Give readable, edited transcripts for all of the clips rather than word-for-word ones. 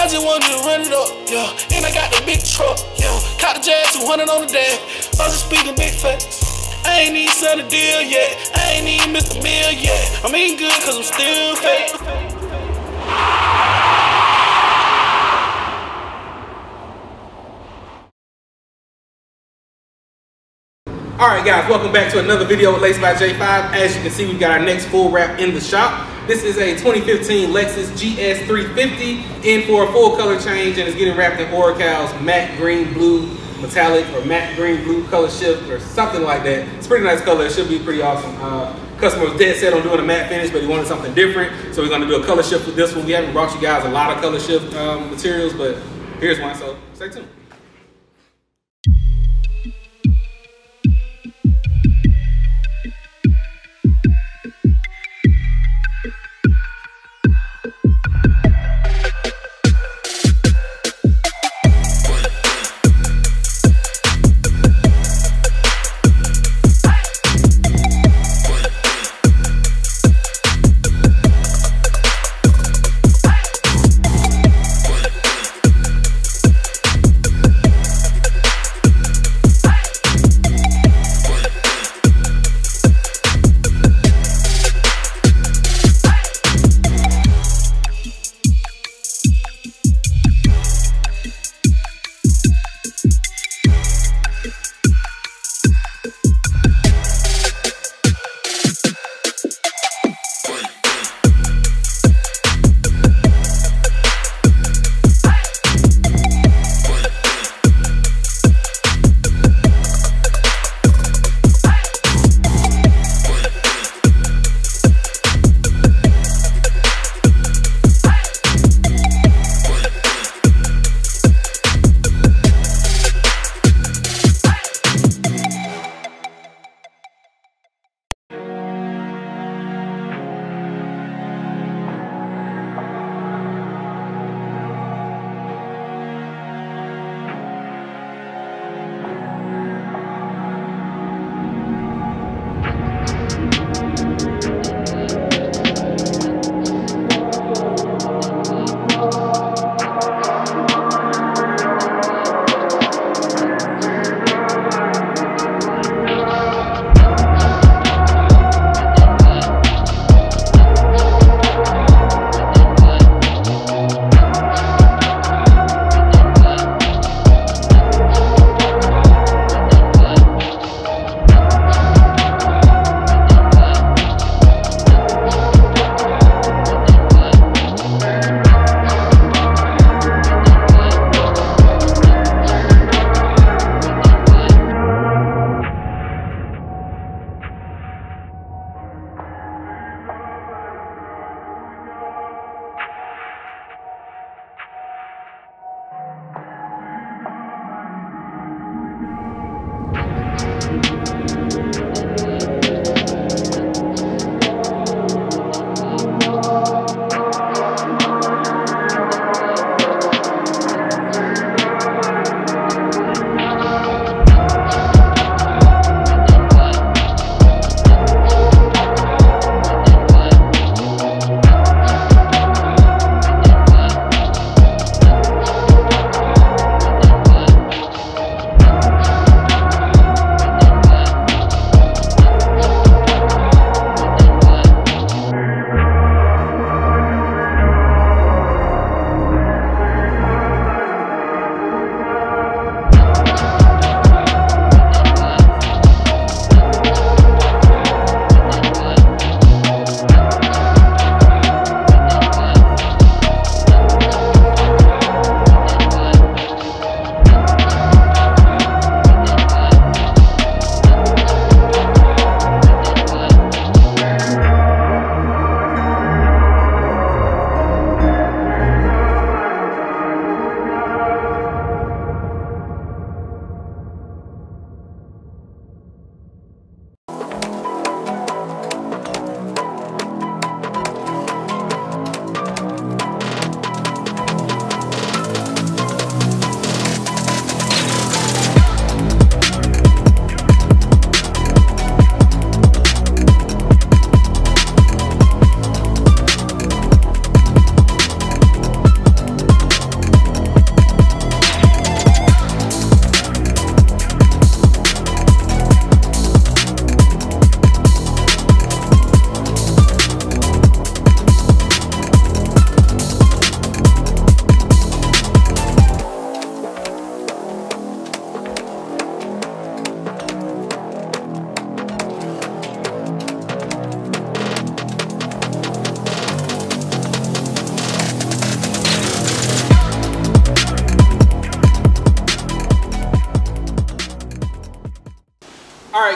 I just wanted to run it up, yeah. And I got the big truck, yeah. Caught the Jazz 200 on the dash. I was just speaking big facts. I ain't even signed a deal yet. I ain't even missed a meal yet. I'm eating good cause I'm still fake. Alright guys, welcome back to another video with Lexus by J5. As you can see, we've got our next full wrap in the shop. This is a 2015 Lexus GS 350 in for a full color change, and it's getting wrapped in Orafol's matte green blue metallic or matte green blue color shift or something like that. It's a pretty nice color. It should be pretty awesome. Customer was dead set on doing a matte finish, but he wanted something different, so we're going to do a color shift with this one. We haven't brought you guys a lot of color shift materials, but here's one, so stay tuned.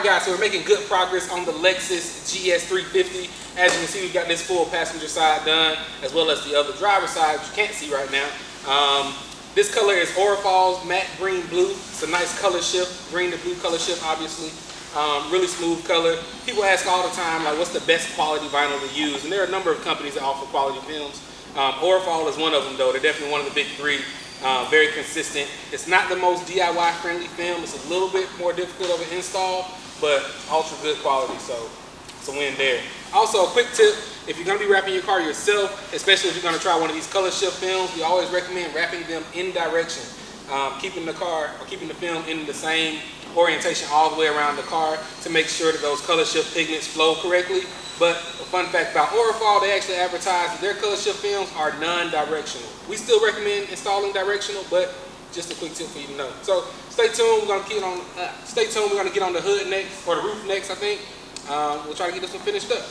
Alright guys, so we're making good progress on the Lexus GS 350. As you can see, we've got this full passenger side done, as well as the other driver side, which you can't see right now. This color is Orafol's matte green blue. It's a nice color shift, green to blue color shift, obviously. Really smooth color. People ask all the time, like, what's the best quality vinyl to use? And there are a number of companies that offer quality films. Orafol is one of them, though. They're definitely one of the big three. Very consistent. It's not the most DIY friendly film. It's a little bit more difficult of an install, but ultra good quality, so it's a win there. Also, a quick tip, if you're going to be wrapping your car yourself, especially if you're going to try one of these color shift films, we always recommend wrapping them in direction. Keeping the car, or keeping the film in the same orientation all the way around the car to make sure that those color shift pigments flow correctly. But a fun fact about Orafol, they actually advertise that their color shift films are non-directional. We still recommend installing directional, but just a quick tip for you to know. So stay tuned. We're gonna get on. We're gonna get on the hood next, or the roof next, I think. We'll try to get this one finished up.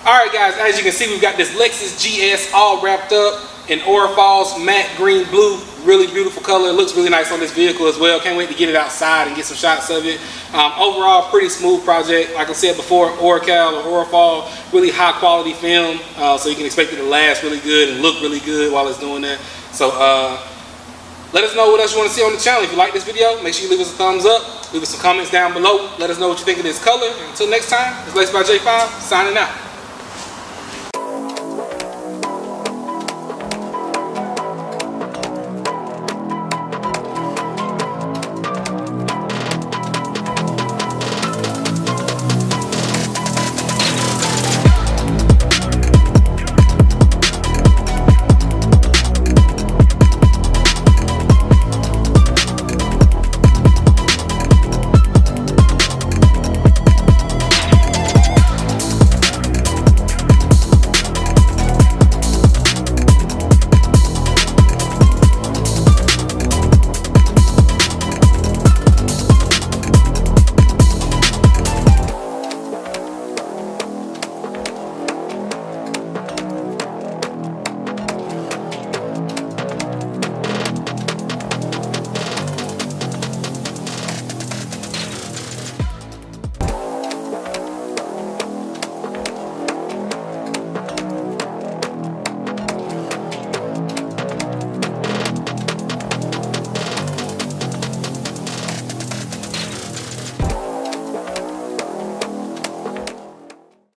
Alright guys, as you can see, we've got this Lexus GS all wrapped up in Orafol's matte green blue. Really beautiful color. It looks really nice on this vehicle as well. Can't wait to get it outside and get some shots of it. Overall, pretty smooth project. Like I said before, Orafol, really high quality film. So you can expect it to last really good and look really good while it's doing that. So let us know what else you want to see on the channel. If you like this video, make sure you leave us a thumbs up. Leave us some comments down below. Let us know what you think of this color. And until next time, it's Lexus by J5 signing out.